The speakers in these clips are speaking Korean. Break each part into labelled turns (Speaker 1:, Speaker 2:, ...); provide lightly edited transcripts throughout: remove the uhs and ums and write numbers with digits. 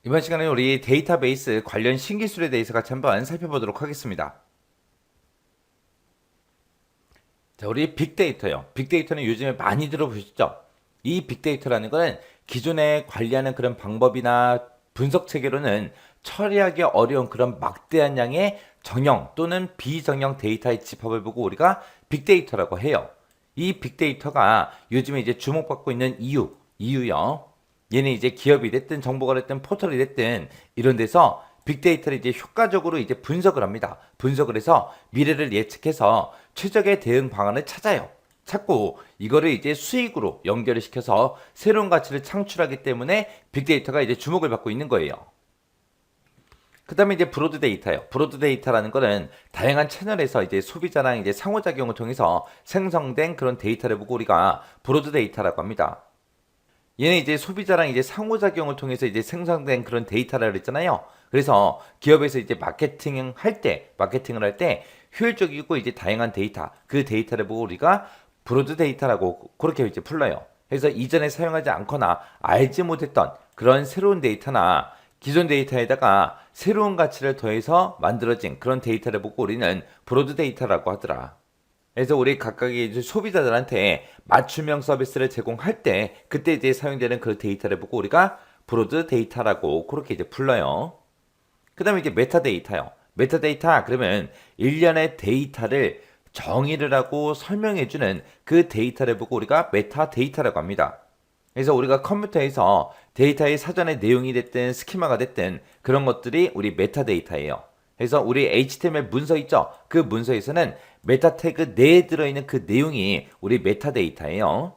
Speaker 1: 이번 시간에 우리 데이터베이스 관련 신기술에 대해서 같이 한번 살펴보도록 하겠습니다. 자, 우리 빅데이터요. 빅데이터는 요즘에 많이 들어보셨죠? 이 빅데이터라는 거는 기존에 관리하는 그런 방법이나 분석 체계로는 처리하기 어려운 그런 막대한 양의 정형 또는 비정형 데이터의 집합을 보고 우리가 빅데이터라고 해요. 이 빅데이터가 요즘에 이제 주목받고 있는 이유요. 얘는 이제 기업이 됐든 정보가 됐든 포털이 됐든 이런 데서 빅데이터를 이제 효과적으로 이제 분석을 합니다. 분석을 해서 미래를 예측해서 최적의 대응 방안을 찾아요. 찾고 이거를 이제 수익으로 연결을 시켜서 새로운 가치를 창출하기 때문에 빅데이터가 이제 주목을 받고 있는 거예요. 그 다음에 이제 브로드 데이터요. 브로드 데이터라는 거는 다양한 채널에서 이제 소비자랑 이제 상호작용을 통해서 생성된 그런 데이터를 보고 우리가 브로드 데이터라고 합니다. 얘는 이제 소비자랑 이제 상호작용을 통해서 이제 생성된 그런 데이터라 그랬잖아요. 그래서 기업에서 이제 마케팅을 할 때 효율적이고 이제 다양한 데이터, 그 데이터를 보고 우리가 브로드 데이터라고 그렇게 이제 불러요. 그래서 이전에 사용하지 않거나 알지 못했던 그런 새로운 데이터나 기존 데이터에다가 새로운 가치를 더해서 만들어진 그런 데이터를 보고 우리는 브로드 데이터라고 하더라. 그래서 우리 각각의 이제 소비자들한테 맞춤형 서비스를 제공할 때 그때 이제 사용되는 그 데이터를 보고 우리가 브로드 데이터라고 그렇게 이제 불러요. 그 다음에 이제 메타데이터요. 메타데이터 그러면 일련의 데이터를 정의를 하고 설명해주는 그 데이터를 보고 우리가 메타데이터라고 합니다. 그래서 우리가 컴퓨터에서 데이터의 사전의 내용이 됐든 스키마가 됐든 그런 것들이 우리 메타데이터예요. 그래서 우리 HTML 문서 있죠? 그 문서에서는 메타 태그 내에 들어있는 그 내용이 우리 메타데이터예요.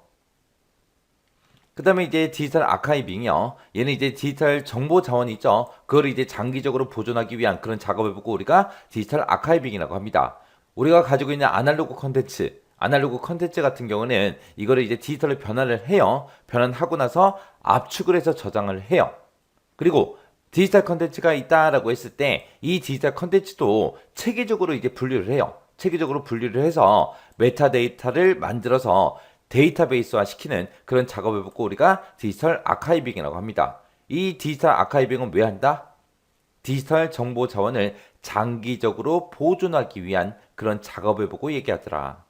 Speaker 1: 그 다음에 이제 디지털 아카이빙이요. 얘는 이제 디지털 정보 자원이 있죠. 그걸 이제 장기적으로 보존하기 위한 그런 작업을 보고 우리가 디지털 아카이빙이라고 합니다. 우리가 가지고 있는 아날로그 컨텐츠 같은 경우는 이거를 이제 디지털로 변화를 해요. 변환하고 나서 압축을 해서 저장을 해요. 그리고 디지털 컨텐츠가 있다라고 했을 때 이 디지털 컨텐츠도 체계적으로 이제 분류를 해요. 체계적으로 분류를 해서 메타데이터를 만들어서 데이터베이스화 시키는 그런 작업을 보고 우리가 디지털 아카이빙이라고 합니다. 이 디지털 아카이빙은 왜 한다? 디지털 정보 자원을 장기적으로 보존하기 위한 그런 작업을 보고 얘기하더라.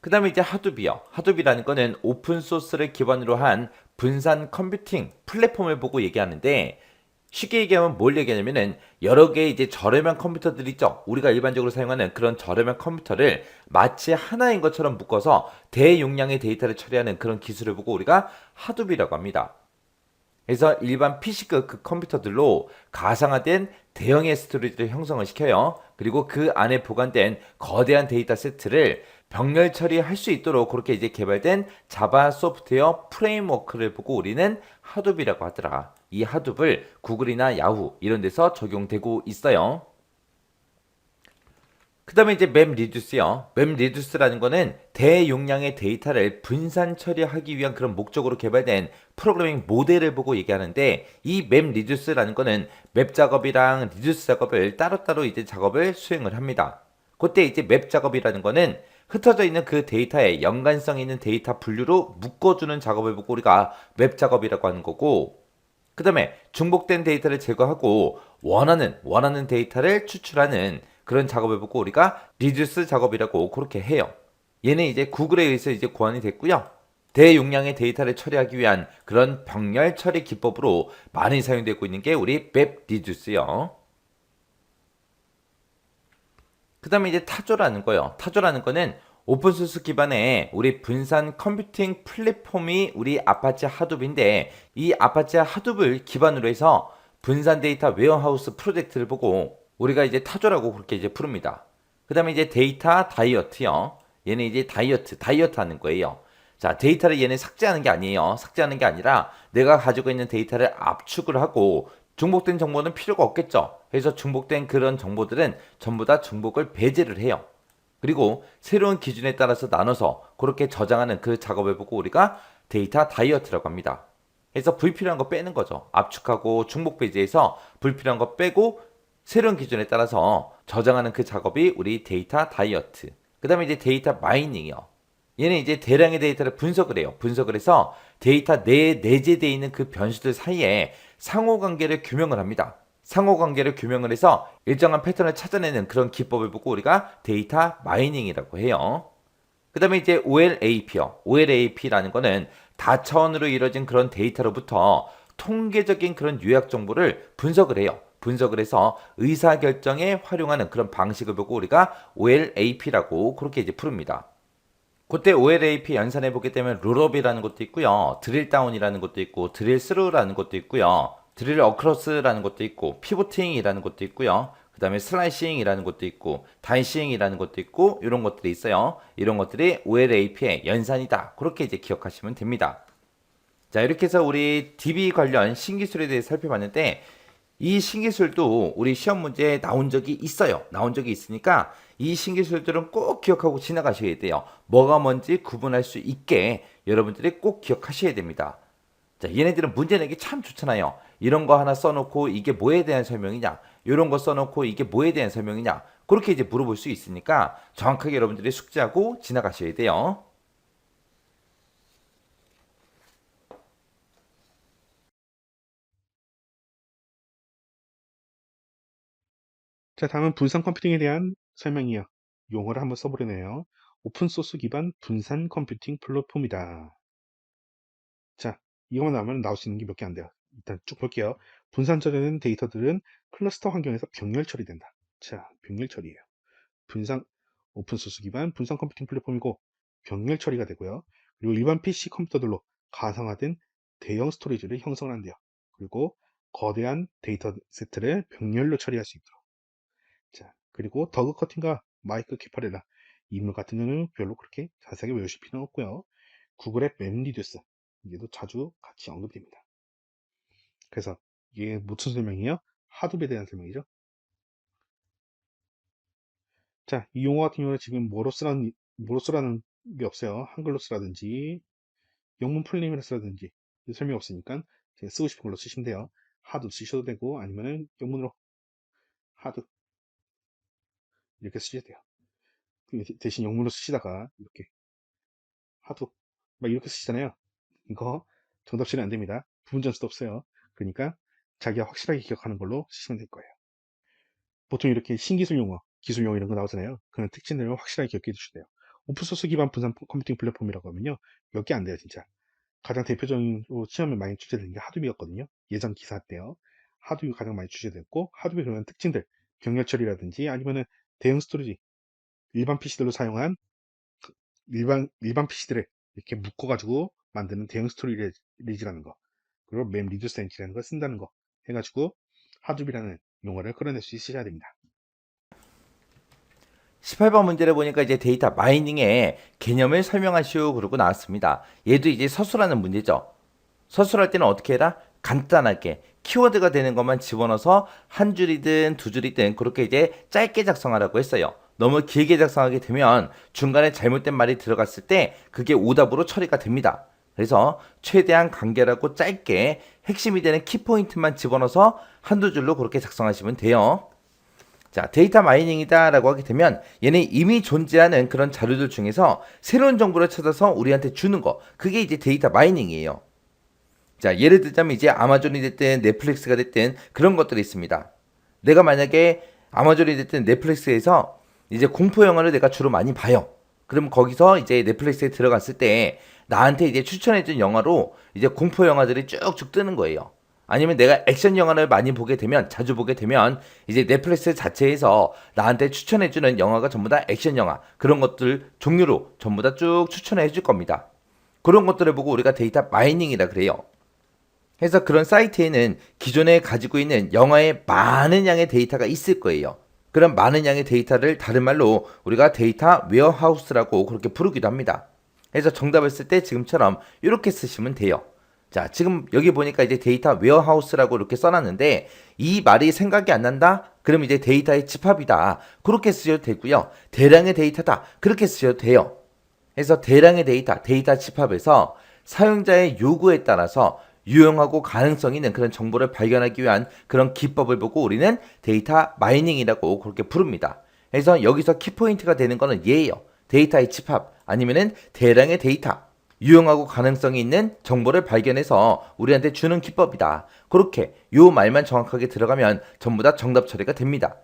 Speaker 1: 그 다음에 이제 하둡이요. 하둡이라는 거는 오픈소스를 기반으로 한 분산 컴퓨팅 플랫폼을 보고 얘기하는데 쉽게 얘기하면 뭘 얘기하냐면은 여러 개의 이제 저렴한 컴퓨터들 있죠. 우리가 일반적으로 사용하는 그런 저렴한 컴퓨터를 마치 하나인 것처럼 묶어서 대용량의 데이터를 처리하는 그런 기술을 보고 우리가 하둡이라고 합니다. 그래서 일반 PC급 그 컴퓨터들로 가상화된 대형의 스토리지를 형성을 시켜요. 그리고 그 안에 보관된 거대한 데이터 세트를 병렬 처리할 수 있도록 그렇게 이제 개발된 자바 소프트웨어 프레임워크를 보고 우리는 하둡이라고 하더라. 이 하둡을 구글이나 야후 이런 데서 적용되고 있어요. 그 다음에 이제 맵 리듀스요. 맵 리듀스라는 거는 대용량의 데이터를 분산 처리하기 위한 그런 목적으로 개발된 프로그래밍 모델을 보고 얘기하는데 이 맵 리듀스라는 거는 맵 작업이랑 리듀스 작업을 따로따로 이제 작업을 수행을 합니다. 그때 이제 맵 작업이라는 거는 흩어져 있는 그 데이터에 연관성 있는 데이터 분류로 묶어주는 작업을 보고 우리가 맵 작업이라고 하는 거고 그 다음에 중복된 데이터를 제거하고 원하는 데이터를 추출하는 그런 작업을 보고 우리가 리듀스 작업이라고 그렇게 해요. 얘는 이제 구글에 의해서 이제 고안이 됐고요. 대용량의 데이터를 처리하기 위한 그런 병렬 처리 기법으로 많이 사용되고 있는 게 우리 웹 리듀스요. 그 다음에 이제 타조라는 거요. 타조라는 거는 오픈소스 기반의 우리 분산 컴퓨팅 플랫폼이 우리 아파치 하둡인데 이 아파치 하둡을 기반으로 해서 분산 데이터 웨어하우스 프로젝트를 보고 우리가 이제 타조라고 그렇게 이제 부릅니다. 그 다음에 이제 데이터 다이어트요. 얘는 이제 다이어트 하는 거예요. 자, 데이터를 얘는 삭제하는 게 아니에요. 삭제하는 게 아니라 내가 가지고 있는 데이터를 압축을 하고 중복된 정보는 필요가 없겠죠. 그래서 중복된 그런 정보들은 전부 다 중복을 배제를 해요. 그리고 새로운 기준에 따라서 나눠서 그렇게 저장하는 그 작업을 보고 우리가 데이터 다이어트라고 합니다. 그래서 불필요한 거 빼는 거죠. 압축하고 중복 배제해서 불필요한 거 빼고 새로운 기준에 따라서 저장하는 그 작업이 우리 데이터 다이어트. 그 다음에 이제 데이터 마이닝이요. 얘는 이제 대량의 데이터를 분석을 해요. 분석을 해서 데이터 내에 내재되어 있는 그 변수들 사이에 상호관계를 규명을 합니다. 상호관계를 규명을 해서 일정한 패턴을 찾아내는 그런 기법을 보고 우리가 데이터 마이닝이라고 해요. 그 다음에 이제 OLAP요. OLAP라는 거는 다차원으로 이루어진 그런 데이터로부터 통계적인 그런 요약 정보를 분석을 해요. 분석을 해서 의사결정에 활용하는 그런 방식을 보고 우리가 OLAP라고 그렇게 이제 부릅니다. 그때 OLAP 연산해 보게 되면 롤업이라는 것도 있고요. 드릴다운이라는 것도 있고 드릴스루라는 것도 있고요. 드릴 어크로스라는 것도 있고 피보팅이라는 것도 있고요. 그 다음에 슬라이싱이라는 것도 있고 다이싱이라는 것도 있고 이런 것들이 있어요. 이런 것들이 OLAP의 연산이다. 그렇게 이제 기억하시면 됩니다. 자, 이렇게 해서 우리 DB 관련 신기술에 대해 살펴봤는데 이 신기술도 우리 시험 문제에 나온 적이 있어요. 나온 적이 있으니까 이 신기술들은 꼭 기억하고 지나가셔야 돼요. 뭐가 뭔지 구분할 수 있게 여러분들이 꼭 기억하셔야 됩니다. 자, 얘네들은 문제 내기 참 좋잖아요. 이런 거 하나 써놓고 이게 뭐에 대한 설명이냐, 이런 거 써놓고 이게 뭐에 대한 설명이냐, 그렇게 이제 물어볼 수 있으니까 정확하게 여러분들이 숙지하고 지나가셔야 돼요.
Speaker 2: 자, 다음은 분산 컴퓨팅에 대한 설명이요. 용어를 한번 써보려네요. 오픈소스 기반 분산 컴퓨팅 플랫폼이다. 자, 이거만 나오면 나올 수 있는 게 몇 개 안 돼요. 일단 쭉 볼게요. 분산 처리된 데이터들은 클러스터 환경에서 병렬 처리된다. 자, 병렬 처리예요. 분산 오픈소스 기반 분산 컴퓨팅 플랫폼이고 병렬 처리가 되고요. 그리고 일반 PC 컴퓨터들로 가상화된 대형 스토리지를 형성한대요. 그리고 거대한 데이터 세트를 병렬로 처리할 수 있도록. 자, 그리고 더그 커팅과 마이크 키파렐라 인물 같은 경우는 별로 그렇게 자세하게 외우실 필요는 없고요. 구글의 맵리듀스 이게도 자주 같이 언급됩니다. 그래서 이게 무슨 설명이에요? 하둡에 대한 설명이죠. 자, 이 용어 같은 경우는 지금 뭐로 쓰라는 게 없어요. 한글로 쓰라든지 영문 풀네임으로 쓰라든지 설명 없으니까 제가 쓰고 싶은 걸로 쓰시면 돼요. 하둡 쓰셔도 되고 아니면은 영문으로 하둡 이렇게 쓰셔도 돼요. 대신 영문으로 쓰시다가 이렇게 하둡 막 이렇게 쓰시잖아요. 이거 정답 처리 안 됩니다. 부분 점수도 없어요. 그러니까 자기가 확실하게 기억하는 걸로 쓰시면 될 거예요. 보통 이렇게 신기술 용어, 기술 용어 이런 거 나오잖아요. 그런 특징들을 확실하게 기억해 주셔야 돼요. 오픈소스 기반 분산 컴퓨팅 플랫폼이라고 하면요. 몇 개 안 돼요, 진짜. 가장 대표적으로 시험에 많이 출제되는 게 하둡이었거든요. 예전 기사 때요. 하둡이 가장 많이 출제됐고, 하둡의 그런 특징들, 병렬 처리라든지 아니면은 대형 스토리지, 일반 PC들로 사용한 일반 PC들을 이렇게 묶어가지고 만드는 대형 스토리지라는 거, 그리고 맵 리듀스 엔진이라는 걸 쓴다는 거 해가지고 하둡이라는 용어를 끌어낼 수 있으셔야 됩니다.
Speaker 1: 18번 문제를 보니까 이제 데이터 마이닝의 개념을 설명하시오 그러고 나왔습니다. 얘도 이제 서술하는 문제죠. 서술할 때는 어떻게 해라? 간단하게 키워드가 되는 것만 집어넣어서 한 줄이든 두 줄이든 그렇게 이제 짧게 작성하라고 했어요. 너무 길게 작성하게 되면 중간에 잘못된 말이 들어갔을 때 그게 오답으로 처리가 됩니다. 그래서 최대한 간결하고 짧게 핵심이 되는 키포인트만 집어넣어서 한두 줄로 그렇게 작성하시면 돼요. 자, 데이터 마이닝이다 라고 하게 되면 얘는 이미 존재하는 그런 자료들 중에서 새로운 정보를 찾아서 우리한테 주는 거, 그게 이제 데이터 마이닝이에요. 자, 예를 들자면 이제 아마존이 됐든 넷플릭스가 됐든 그런 것들이 있습니다. 내가 만약에 아마존이 됐든 넷플릭스에서 이제 공포 영화를 내가 주로 많이 봐요. 그럼 거기서 이제 넷플릭스에 들어갔을 때 나한테 이제 추천해준 영화로 이제 공포 영화들이 쭉쭉 뜨는 거예요. 아니면 내가 액션 영화를 많이 보게 되면, 자주 보게 되면 이제 넷플릭스 자체에서 나한테 추천해주는 영화가 전부 다 액션 영화, 그런 것들 종류로 전부 다 쭉 추천해 줄 겁니다. 그런 것들을 보고 우리가 데이터 마이닝이라 그래요. 그래서 그런 사이트에는 기존에 가지고 있는 영화의 많은 양의 데이터가 있을 거예요. 그런 많은 양의 데이터를 다른 말로 우리가 데이터 웨어하우스라고 그렇게 부르기도 합니다. 그래서 정답을 쓸 때 지금처럼 이렇게 쓰시면 돼요. 자, 지금 여기 보니까 이제 데이터 웨어하우스라고 이렇게 써놨는데 이 말이 생각이 안 난다? 그럼 이제 데이터의 집합이다. 그렇게 쓰셔도 되고요. 대량의 데이터다. 그렇게 쓰셔도 돼요. 그래서 대량의 데이터 집합에서 사용자의 요구에 따라서 유용하고 가능성 있는 그런 정보를 발견하기 위한 그런 기법을 보고 우리는 데이터 마이닝이라고 그렇게 부릅니다. 그래서 여기서 키포인트가 되는 거는 얘예요. 데이터의 집합, 아니면은 대량의 데이터, 유용하고 가능성이 있는 정보를 발견해서 우리한테 주는 기법이다. 그렇게 요 말만 정확하게 들어가면 전부 다 정답 처리가 됩니다.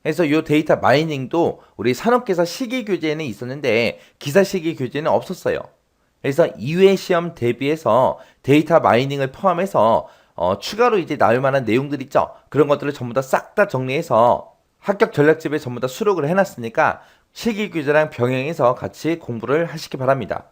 Speaker 1: 그래서 요 데이터 마이닝도 우리 산업계사 실기교재에는 있었는데 기사 실기교재는 없었어요. 그래서 2회 시험 대비해서 데이터 마이닝을 포함해서 추가로 이제 나올 만한 내용들 있죠. 그런 것들을 전부 다 싹 다 정리해서 합격 전략집에 전부 다 수록을 해놨으니까 실기교재랑 병행해서 같이 공부를 하시기 바랍니다.